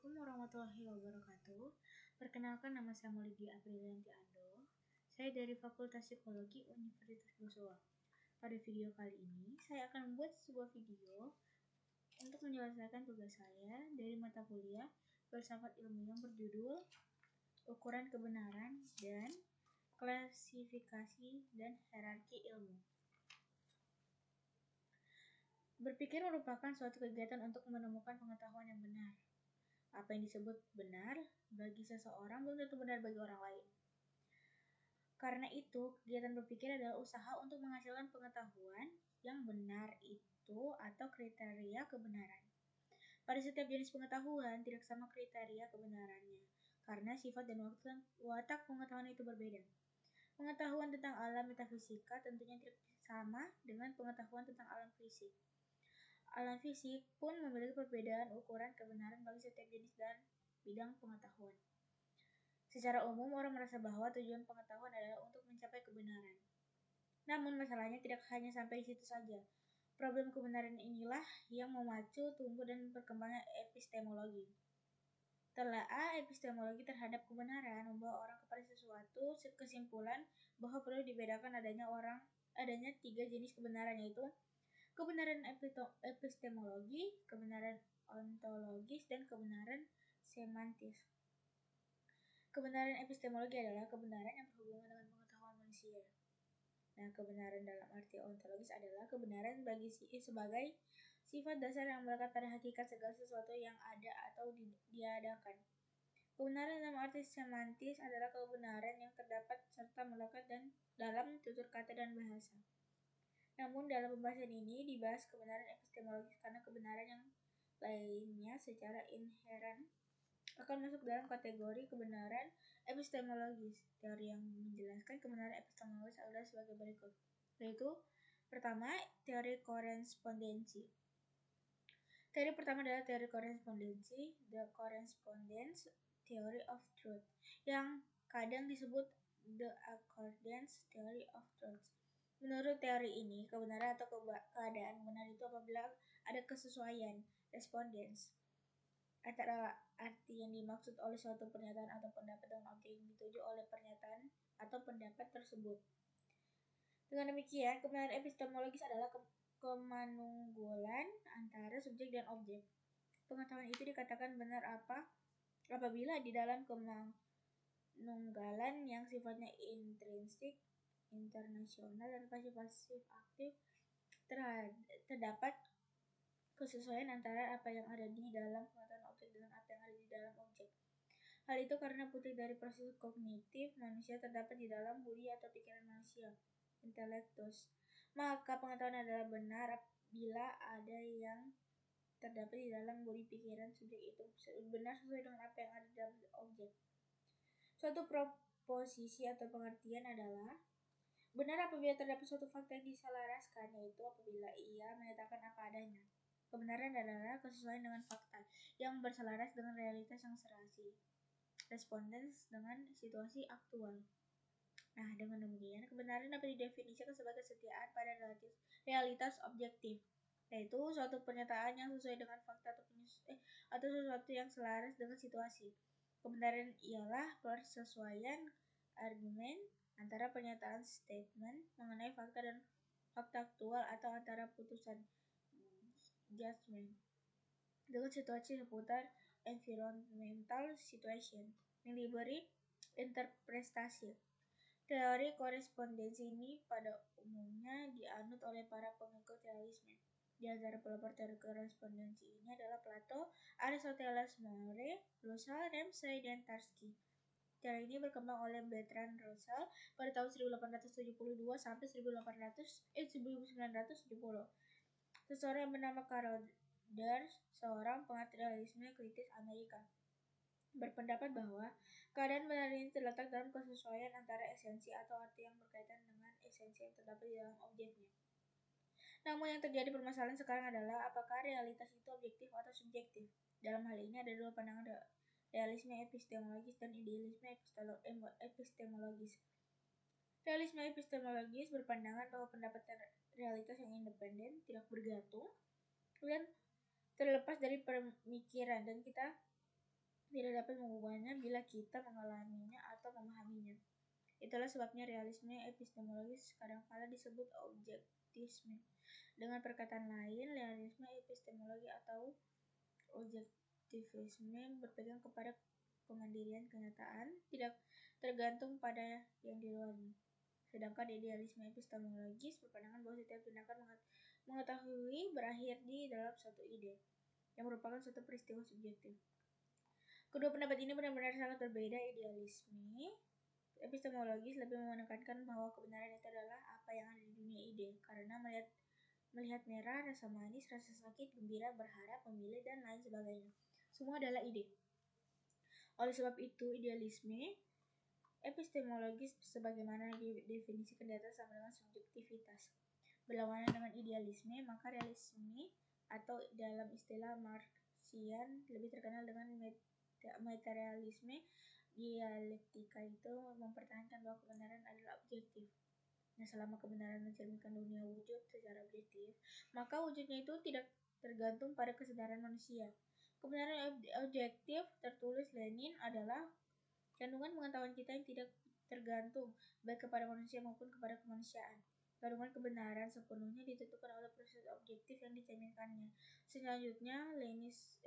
Assalamualaikum warahmatullahi wabarakatuh. Perkenalkan, nama saya Maulidia Aprilianti Ando. Saya dari Fakultas Psikologi Universitas Boswa. Pada video kali ini, saya akan membuat sebuah video untuk menyelesaikan tugas saya dari mata kuliah Filsafat Ilmu yang berjudul Ukuran Kebenaran dan Klasifikasi dan Hierarki Ilmu. Berpikir merupakan suatu kegiatan untuk menemukan pengetahuan yang benar. Apa yang disebut benar bagi seseorang belum tentu benar bagi orang lain. Karena itu, kegiatan berpikir adalah usaha untuk menghasilkan pengetahuan yang benar itu atau kriteria kebenaran. Pada setiap jenis pengetahuan tidak sama kriteria kebenarannya, karena sifat dan watak pengetahuan itu berbeda. Pengetahuan tentang alam metafisika tentunya tidak sama dengan pengetahuan tentang alam fisik. Alam fisik pun memiliki perbedaan ukuran kebenaran bagi setiap jenis dan bidang pengetahuan. Secara umum, orang merasa bahwa tujuan pengetahuan adalah untuk mencapai kebenaran. Namun, masalahnya tidak hanya sampai di situ saja. Problem kebenaran inilah yang memacu tumbuh dan berkembangnya epistemologi. Telaah epistemologi terhadap kebenaran membawa orang kepada sesuatu kesimpulan bahwa perlu dibedakan adanya 3 jenis kebenaran, yaitu kebenaran epistemologis, kebenaran ontologis, dan kebenaran semantis. Kebenaran epistemologi adalah kebenaran yang berhubungan dengan pengetahuan manusia. Nah, kebenaran dalam arti ontologis adalah kebenaran sebagai sifat dasar yang melekat pada hakikat segala sesuatu yang ada atau diadakan. Kebenaran dalam arti semantis adalah kebenaran yang terdapat serta melekat dan dalam tutur kata dan bahasa. Namun dalam pembahasan ini dibahas kebenaran epistemologis karena kebenaran yang lainnya secara inheren akan masuk dalam kategori kebenaran epistemologis. Teori yang menjelaskan kebenaran epistemologis adalah sebagai berikut, yaitu pertama, teori korespondensi. Teori pertama adalah teori korespondensi, the correspondence theory of truth, yang kadang disebut the accordance theory of truth. Menurut teori ini, kebenaran atau keadaan benar itu apabila ada kesesuaian, respondens, antara arti yang dimaksud oleh suatu pernyataan atau pendapat dengan objek yang dituju oleh pernyataan atau pendapat tersebut. Dengan demikian, kebenaran epistemologis adalah kemanunggulan antara subjek dan objek. Pengetahuan itu dikatakan benar apabila di dalam kemanunggalan yang sifatnya intrinsik, internasional, dan pasif aktif terdapat kesesuaian antara apa yang ada di dalam pengetahuan objek dengan apa yang ada di dalam objek. Hal itu karena putih dari proses kognitif manusia terdapat di dalam budi atau pikiran manusia, intellectus. Maka pengetahuan adalah benar bila ada yang terdapat di dalam budi pikiran subjek itu benar sesuai dengan apa yang ada di dalam objek. Suatu proposisi atau pengertian adalah benar apabila terdapat suatu fakta yang diselaraskan, yaitu apabila ia menyatakan apa adanya. Kebenaran adalah kesesuaian dengan fakta yang berselaras dengan realitas yang serasi, respondens dengan situasi aktual. Nah, dengan demikian, kebenaran dapat didefinisikan sebagai kesetiaan pada realitas objektif, yaitu suatu pernyataan yang sesuai dengan fakta atau sesuatu yang selaras dengan situasi. Kebenaran ialah persesuaian argumen antara pernyataan statement mengenai fakta dan fakta aktual atau antara putusan judgment dengan situasi seputar environmental situation yang diberi interpretasi. Teori korespondensi ini pada umumnya dianut oleh para pengikut realisme. Di antara pelopor teori korespondensi ini adalah Plato, Aristoteles, More, Russell, Ramsay, dan Tarski. Teori ini berkembang oleh Bertrand Russell pada tahun 1872 sampai 1970. Seseorang yang bernama Carl Ders, seorang pengamat realisme kritis Amerika, berpendapat bahwa keadaan benar ini terletak dalam kesesuaian antara esensi atau arti yang berkaitan dengan esensi yang terdapat di dalam objeknya. Namun yang terjadi permasalahan sekarang adalah apakah realitas itu objektif atau subjektif. Dalam hal ini ada dua pandangan, realisme epistemologis dan idealisme epistemologis. Realisme epistemologis berpandangan bahwa pendapat realitas yang independen, tidak bergantung, dan terlepas dari pemikiran, dan kita tidak dapat mengubahnya bila kita mengalaminya atau memahaminya. Itulah sebabnya realisme epistemologis kadangkala disebut objektivisme. Dengan perkataan lain, realisme epistemologi atau objektivisme berpegang kepada kemandirian kenyataan, tidak tergantung pada yang di luarnya. Sedangkan idealisme epistemologis berpandangan bahwa setiap tindakan mengetahui berakhir di dalam suatu ide, yang merupakan suatu peristiwa subjektif. Kedua pendapat ini benar-benar sangat berbeda. Idealisme epistemologis lebih menekankan bahwa kebenaran itu adalah apa yang ada di dunia ide, karena melihat merah, rasa manis, rasa sakit, gembira, berharap, memilih, dan lain sebagainya. Semua adalah ide. Oleh sebab itu, idealisme epistemologis sebagaimana didefinisikan di atas sama dengan subjektivitas. Berlawanan dengan idealisme, maka realisme atau dalam istilah Marxian lebih terkenal dengan materialisme dialektika itu mempertahankan bahwa kebenaran adalah objektif. Nah, selama kebenaran mencerminkan dunia wujud secara objektif, maka wujudnya itu tidak tergantung pada kesadaran manusia. Kebenaran objektif, tertulis Lenin, adalah kandungan pengetahuan kita yang tidak tergantung baik kepada manusia maupun kepada kemanusiaan. Kandungan kebenaran sepenuhnya ditentukan oleh proses objektif yang dicerminkannya. Selanjutnya,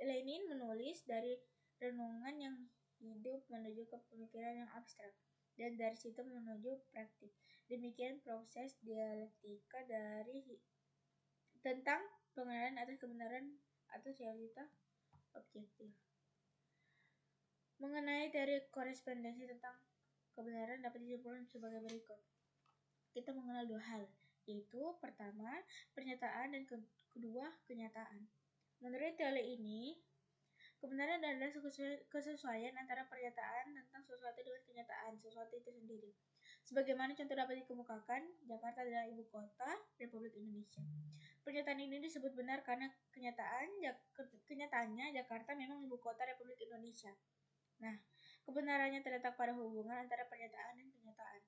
Lenin menulis dari renungan yang hidup menuju ke pemikiran yang abstrak, dan dari situ menuju praktik. Demikian proses dialektika tentang pengenalan atas kebenaran atau realita objektif. Mengenai teori korespondensi tentang kebenaran dapat disimpulkan sebagai berikut. Kita mengenal dua hal, yaitu pertama, pernyataan, dan kedua, kenyataan. Menurut teori ini, kebenaran adalah kesesuaian antara pernyataan tentang sesuatu dengan kenyataan sesuatu itu sendiri. Sebagaimana contoh dapat dikemukakan, Jakarta adalah ibu kota Republik Indonesia. Pernyataan ini disebut benar karena kenyataannya Jakarta memang ibu kota Republik Indonesia. Nah, kebenarannya terletak pada hubungan antara pernyataan dan kenyataan.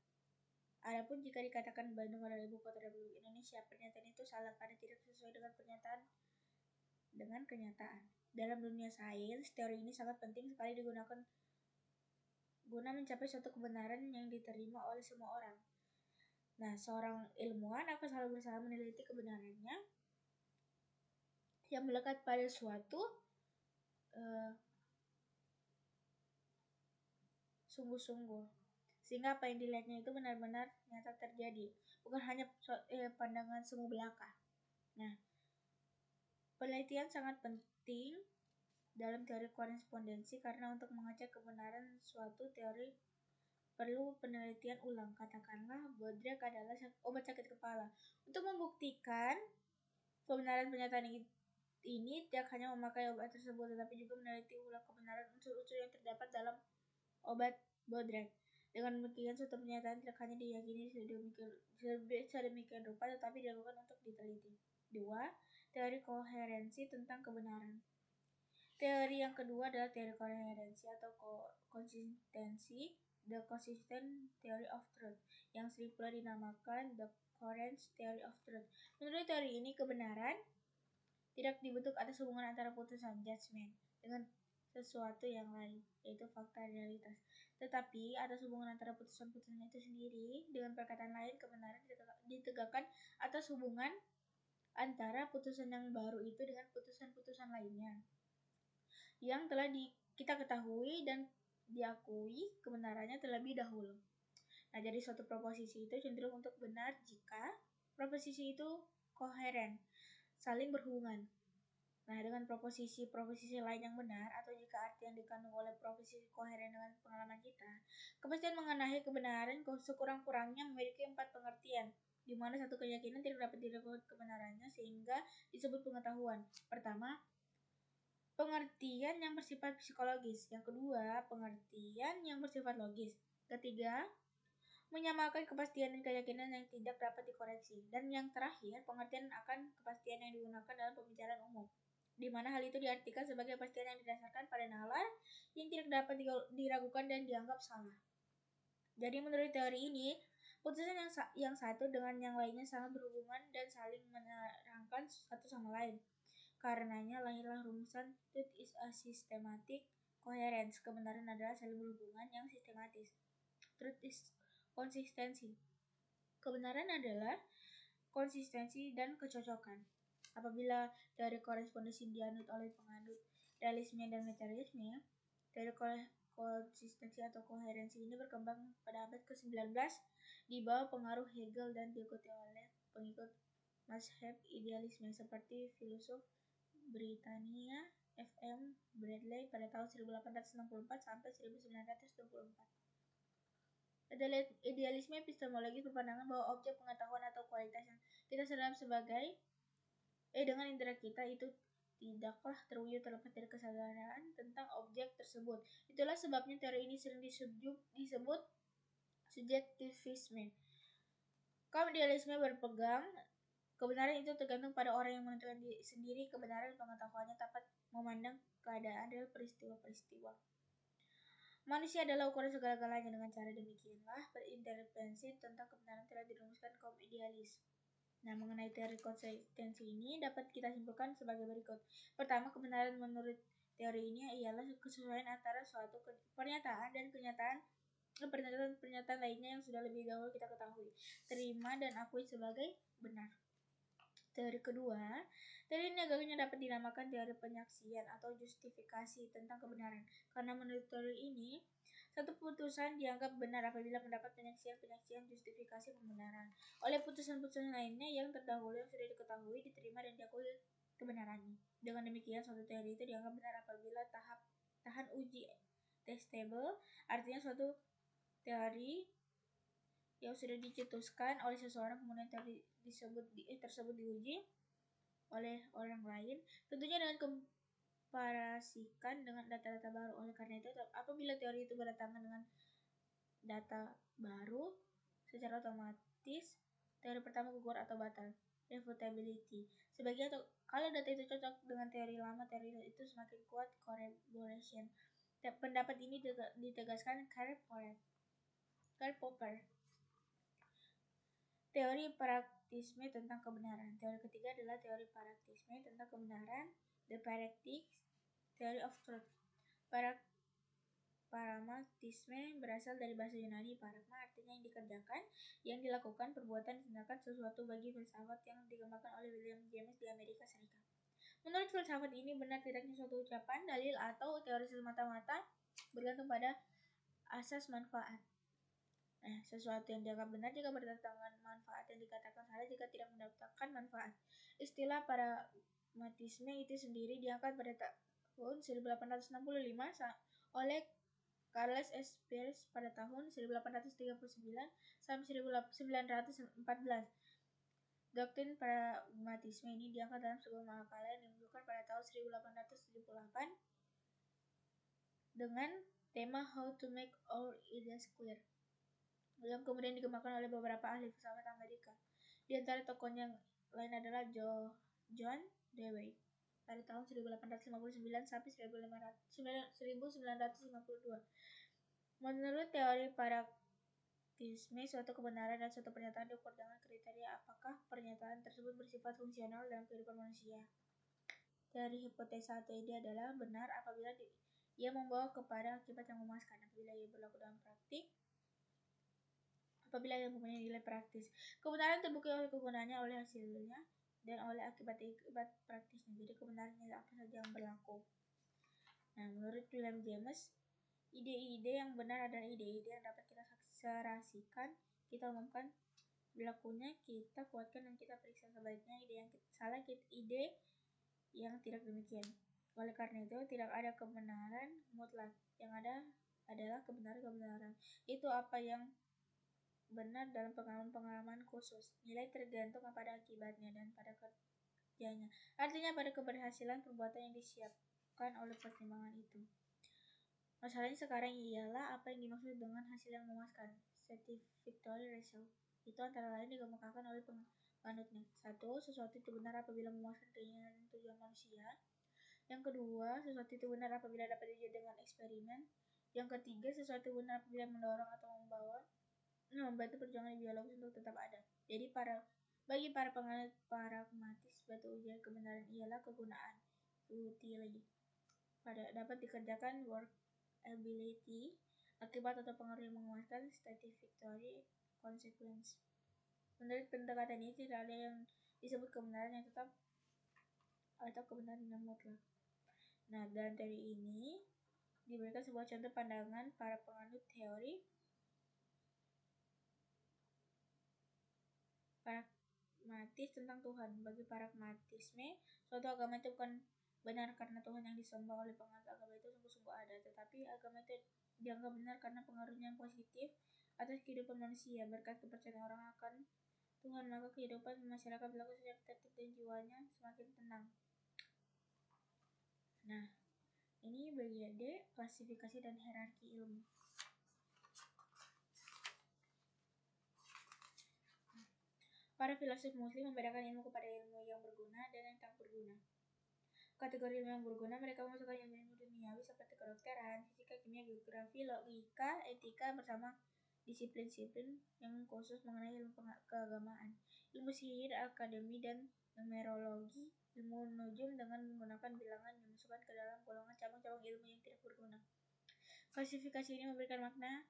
Adapun jika dikatakan Bandung adalah ibu kota Republik Indonesia, pernyataan itu salah karena tidak sesuai dengan kenyataan. Dalam dunia sains, teori ini sangat penting sekali digunakan guna mencapai suatu kebenaran yang diterima oleh semua orang. Nah, seorang ilmuwan akan selalu berusaha meneliti kebenarannya yang melekat pada suatu sungguh-sungguh, sehingga apa yang dilihatnya itu benar-benar nyata terjadi, bukan hanya pandangan semu belaka. Nah, penelitian sangat penting dalam teori korespondensi karena untuk mengecek kebenaran suatu teori perlu penelitian ulang. Katakanlah bodrek adalah obat sakit kepala. Untuk membuktikan kebenaran pernyataan ini tidak hanya memakai obat tersebut, tetapi juga meneliti ulang kebenaran unsur-unsur yang terdapat dalam obat bodrek. Dengan demikian, suatu pernyataan tidak hanya diyakini sedemikian rupa, tetapi dilakukan untuk diteliti. 2. Teori koherensi tentang kebenaran. Teori yang kedua adalah teori koherensi atau konsistensi, the consistent theory of truth, yang sering pula dinamakan the coherent theory of truth. Menurut teori ini, kebenaran tidak dibentuk atas hubungan antara putusan judgment dengan sesuatu yang lain, yaitu fakta realitas, tetapi atas hubungan antara putusan-putusan itu sendiri. Dengan perkataan lain, kebenaran ditegakkan atas hubungan antara putusan yang baru itu dengan putusan-putusan lainnya yang telah kita ketahui dan diakui kebenarannya terlebih dahulu. Nah, jadi suatu proposisi itu cenderung untuk benar jika proposisi itu koheren, saling berhubungan. Nah, dengan proposisi lain yang benar, atau jika arti yang dikandung oleh proposisi koheren dengan pengalaman kita, kepastian mengenai kebenaran sekurang-kurangnya memiliki 4 pengertian, di mana satu keyakinan tidak dapat diragukan kebenarannya sehingga disebut pengetahuan. Pertama, pengertian yang bersifat psikologis. Yang kedua, pengertian yang bersifat logis. Ketiga, menyamakan kepastian dan keyakinan yang tidak dapat dikoreksi. Dan yang terakhir, pengertian akan kepastian yang digunakan dalam pembicaraan umum, di mana hal itu diartikan sebagai kepastian yang didasarkan pada nalar yang tidak dapat diragukan dan dianggap salah. Jadi menurut teori ini, putusan yang satu dengan yang lainnya sangat berhubungan dan saling menerangkan satu sama lain. Karenanya lahirlah rumusan truth is a systematic coherence. Kebenaran adalah saling berhubungan yang sistematis. Truth is konsistensi. Kebenaran adalah konsistensi dan kecocokan. Apabila teori korespondensi dianut oleh penganut realisme dan materialisme, teori konsistensi atau koherensi ini berkembang pada abad ke-19 di bawah pengaruh Hegel dan diikuti oleh pengikut mazhab idealisme seperti filosof Britania F.M. Bradley pada tahun 1864 sampai 1924. Idealisme epistemologis berpandangan bahwa objek pengetahuan atau kualitas yang kita sadar sebagai dengan indera kita itu tidaklah terwujud terlepas dari kesadaran tentang objek tersebut. Itulah sebabnya teori ini sering disebut subjektivisme. Kaum idealisme berpegang kebenaran itu tergantung pada orang yang menentukan sendiri kebenaran pengetahuannya dapat memandang keadaan real peristiwa-peristiwa. Manusia adalah ukuran segala-galanya. Dengan cara demikianlah berintervensi tentang kebenaran telah dirumuskan kaum idealis. Nah, mengenai teori konsistensi ini dapat kita simpulkan sebagai berikut. Pertama, kebenaran menurut teori ini ialah kesesuaian antara suatu pernyataan dan pernyataan lainnya yang sudah lebih dahulu kita ketahui, terima dan akui sebagai benar. Teori kedua, teori ini agaknya dapat dinamakan teori penyaksian atau justifikasi tentang kebenaran. Karena menurut teori ini, satu putusan dianggap benar apabila mendapat penyaksian justifikasi pembenaran oleh putusan-putusan lainnya yang terdahulu yang sudah diketahui, diterima dan diakui kebenarannya. Dengan demikian, suatu teori itu dianggap benar apabila tahan uji testable, artinya suatu teori yang sudah dicetuskan oleh seseorang kemudian teori tersebut diuji oleh orang lain, tentunya dengan komparasikan dengan data-data baru. Oleh karena itu, apabila teori itu berdatangan dengan data baru, secara otomatis teori pertama gugur atau batal. Refutability. Sebagian kalau data itu cocok dengan teori lama, teori itu semakin kuat. Corroboration. Pendapat ini ditegaskan Karl Popper. Teori praktisme tentang kebenaran. Teori ketiga adalah teori praktisme tentang kebenaran, the practice theory of truth. Pragmatisme berasal dari bahasa Yunani paragma, artinya yang dikerjakan, yang dilakukan, perbuatan, tindakan, sesuatu bagi filsafat yang dikembangkan oleh William James di Amerika Serikat. Menurut filsafat ini, benar tidaknya suatu ucapan, dalil, atau teori semata-mata bergantung pada asas manfaat. Sesuatu yang dianggap benar jika berdatangan manfaat dan dikatakan salah jika tidak mendapatkan manfaat. Istilah pragmatisme itu sendiri diangkat pada tahun 1865 oleh Charles S. Peirce pada tahun 1839 sampai 1914. Doktrin pragmatisme ini diangkat dalam sebuah makalah yang dimunculkan pada tahun 1878 dengan tema How to Make Our Ideas Clear, yang kemudian dikembangkan oleh beberapa ahli filsafat Amerika. Di antara tokohnya yang lain adalah John Dewey pada tahun 1859 sampai 1952. Menurut teori praktisme, suatu kebenaran dan suatu pernyataan diukur dengan kriteria apakah pernyataan tersebut bersifat fungsional dalam kehidupan manusia. Teori hipotesa atau ide adalah benar apabila ia membawa kepada akibat yang memuaskan, apabila ia berlaku dalam praktik, apabila ia mempunyai nilai praktis. Kebenaran terbukti oleh kegunaannya, oleh hasilnya, dan oleh akibat praktisnya. Jadi kebenarannya apa saja yang berlaku. Nah, menurut William James, ide-ide yang benar adalah ide-ide yang dapat kita serasikan, kita umumkan berlakunya, kita kuatkan, dan kita periksa. Sebaliknya, ide yang salah, ide yang tidak demikian. Oleh karena itu, tidak ada kebenaran mutlak. Yang ada adalah kebenaran. Itu apa yang benar dalam pengalaman khusus. Nilai tergantung pada akibatnya dan pada kerjanya. Artinya pada keberhasilan perbuatan yang disiapkan oleh pertimbangan itu. Masalahnya sekarang ialah apa yang dimaksud dengan hasil yang memuaskan. Satisfactory result itu antara lain dikemukakan oleh penganutnya. 1. Sesuatu itu benar apabila memuaskan keinginan dan tujuan manusia. Yang kedua, sesuatu itu benar apabila dapat diuji dengan eksperimen. Yang ketiga, sesuatu benar apabila mendorong atau membantu perjuangan biologis untuk tetap ada. Jadi bagi para penganut pragmatis, batu ujian kebenaran ialah kegunaan, utility. dapat dikerjakan workability, akibat atau pengaruh yang menguatkan satisfactory consequence. Menurut pendekatan ini tidak ada yang disebut kebenaran yang tetap atau kebenaran yang mutlak. Nah, dalam teori ini diberikan sebuah contoh pandangan para penganut teori pragmatis tentang Tuhan. Bagi pragmatisme, suatu agama itu bukan benar karena Tuhan yang disembah oleh penganut agama itu sungguh-sungguh ada, tetapi agama itu dianggap benar karena pengaruhnya yang positif atas kehidupan manusia. Berkat kepercayaan orang akan Tuhan, maka kehidupan masyarakat berlaku secara tertib dan jiwanya semakin tenang. Nah, ini bagian D, klasifikasi dan hierarki ilmu. Para filosof muslim membedakan ilmu kepada ilmu yang berguna dan yang tak berguna. Kategori ilmu yang berguna mereka memasukkan ilmu-ilmu duniawi seperti kedokteran, fisika, kimia, geografi, logika, etika bersama disiplin-disiplin yang khusus mengenai ilmu keagamaan. Ilmu sihir, akademi, dan numerologi, ilmu nujum dengan menggunakan bilangan dimasukkan ke dalam golongan cabang-cabang ilmu yang tidak berguna. Klasifikasi ini memberikan makna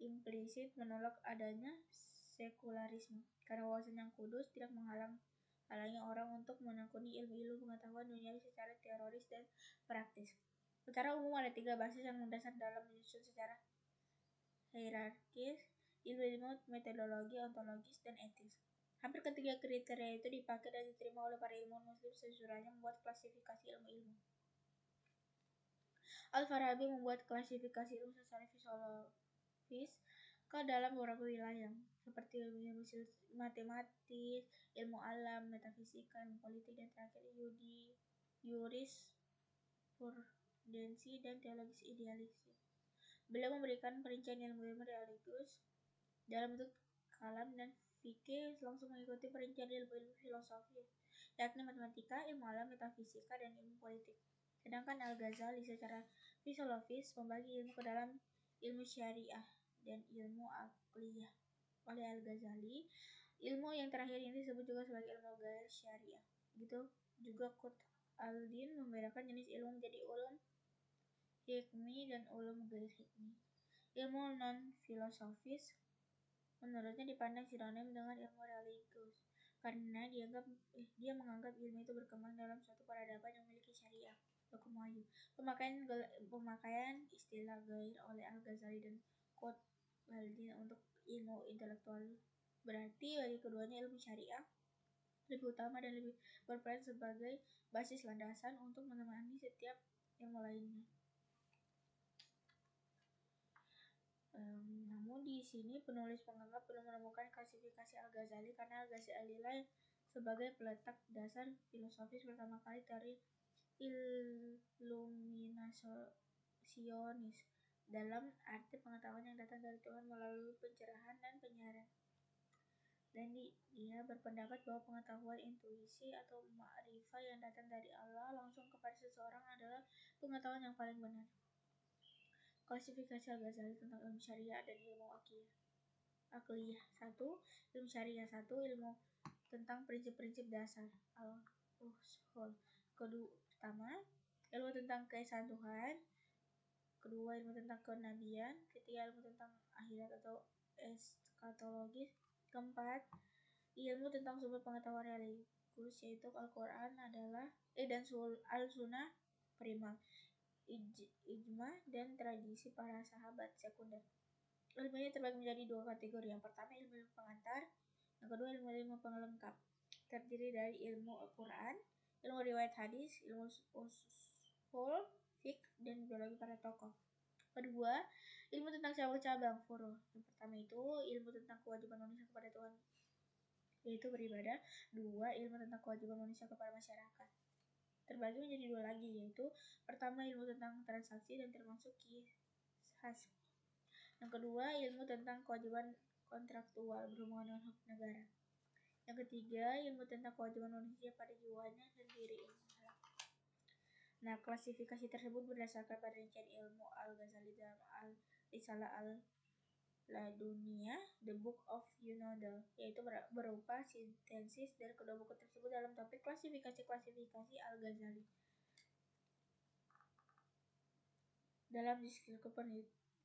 implisit menolak adanya sekularisme, karena wawasan yang kudus tidak menghalangi orang untuk menekuni ilmu-ilmu pengetahuan duniawi secara teoris dan praktis. Secara umum ada 3 basis yang mendasar dalam menyusun secara hierarkis ilmu-ilmu metodologi, ontologis, dan etis. Hampir ketiga kriteria itu dipakai dan diterima oleh para ilmuwan muslim sesudah membuat klasifikasi ilmu-ilmu. Al-Farabi membuat klasifikasi ilmu secara filosofis ke dalam beberapa wilayah, seperti ilmu matematis, ilmu alam, metafisika, ilmu politik, dan terakhir jurisprudensi dan teologis idealis. Beliau memberikan perincian ilmu-ilmu religius dalam bentuk kalam dan fikih langsung mengikuti perincian ilmu-ilmu filosofi, yakni matematika, ilmu alam, metafisika, dan ilmu politik. Sedangkan Al-Ghazali secara filosofis membagi ilmu ke dalam ilmu syariah dan ilmu aqliyah. Oleh Al-Ghazali, ilmu yang terakhir ini disebut juga sebagai ilmu gair syariah. Gitu juga Qut al-Din membedakan jenis ilmu menjadi ulum hikmi dan ulum gair hikmi. Ilmu non-filosofis menurutnya dipandang sinonim dengan ilmu religius karena dia menganggap ilmu itu berkembang dalam suatu peradaban yang memiliki syariah. Hukum wahyu. Pemakaian istilah gair oleh Al-Ghazali dan Qut al-Din untuk ilmu intelektual berarti bagi keduanya ilmu syariah lebih utama dan lebih berperan sebagai basis landasan untuk menemani setiap ilmu lainnya. Namun di sini penulis menganggap belum menemukan klasifikasi Al-Ghazali karena Al-Ghazali lah sebagai peletak dasar filosofis pertama kali teori Illuminasionis dalam arti pengetahuan yang datang dari Tuhan melalui pencerahan dan penyaran. Dan dia berpendapat bahwa pengetahuan intuisi atau ma'rifah yang datang dari Allah langsung kepada seseorang adalah pengetahuan yang paling benar. Klasifikasi Al-Ghazali tentang ilmu syariah dan ilmu aqliyah. 1. Ilmu syariah. 1. Ilmu tentang prinsip-prinsip dasar al-ushul. Pertama, ilmu tentang keesaan Tuhan. Kedua, ilmu tentang kenabian. Ketiga, ilmu tentang akhirat atau eskatologis. Keempat, ilmu tentang sumber pengetahuan religius yaitu Al-Quran dan Al-Sunnah primal, ijma, dan tradisi para sahabat sekunder. Ilmu ini terbagi menjadi 2 kategori. Yang pertama ilmu pengantar, yang kedua ilmu pelengkap. Terdiri dari ilmu Al-Quran, ilmu riwayat hadis, ilmu usul, fiqh, dan biologi para tokoh. Kedua, ilmu tentang cabang-cabang furu. Yang pertama itu ilmu tentang kewajiban manusia kepada Tuhan, yaitu beribadah. 2. Ilmu tentang kewajiban manusia kepada masyarakat. Terbagi menjadi 2 lagi, yaitu pertama ilmu tentang transaksi dan termasuk qisas. Yang kedua, ilmu tentang kewajiban kontraktual berhubungan dengan hak negara. Yang ketiga, ilmu tentang kewajiban manusia pada jiwanya sendiri, ilmu halal. Nah, klasifikasi tersebut berdasarkan perincian ilmu Al-Ghazali dalam Al-Risalah Al-Laduniyah, The Book of Yunadal, yaitu berupa sintesis dari kedua buku tersebut dalam topik klasifikasi Al-Ghazali. Dalam diskusi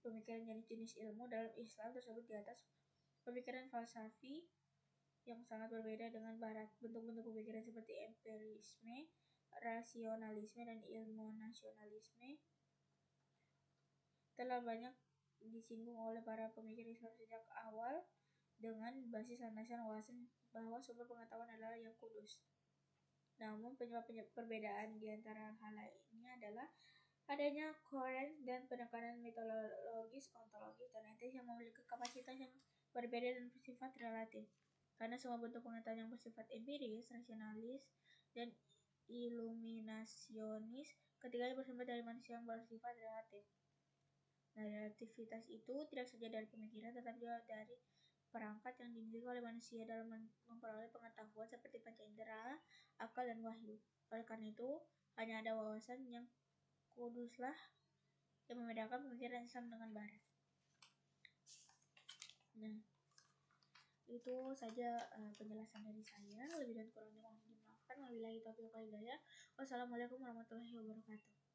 pemikiran jenis-jenis ilmu dalam Islam tersebut di atas, pemikiran falsafi yang sangat berbeda dengan Barat. Bentuk-bentuk pemikiran seperti empirisme, rasionalisme, dan ilmu nasionalisme telah banyak disinggung oleh para pemikir Islam sejak awal dengan basis landasan wawasan bahwa sumber pengetahuan adalah yang kudus. Namun penyebab perbedaan di antara hal lainnya adalah adanya koherensi dan penekanan metodologis, ontologis, dan etis yang memiliki kapasitas yang berbeda dan bersifat relatif. Karena semua bentuk pengetahuan yang bersifat empiris, rasionalis, dan iluminasionis ketiganya bersumber dari manusia yang bersifat relatif. Nah, relativitas itu tidak saja dari pemikiran tetapi juga dari perangkat yang dimiliki oleh manusia dalam memperoleh pengetahuan seperti panca indera, akal, dan wahyu. Oleh karena itu, hanya ada wawasan yang kuduslah yang membedakan pemikiran Islam dengan Barat. Nah, itu saja penjelasan dari saya. Lebih dan kurangnya mohon dimaafkan. Wabillahi taufiq wal hidayah. Wassalamualaikum warahmatullahi wabarakatuh.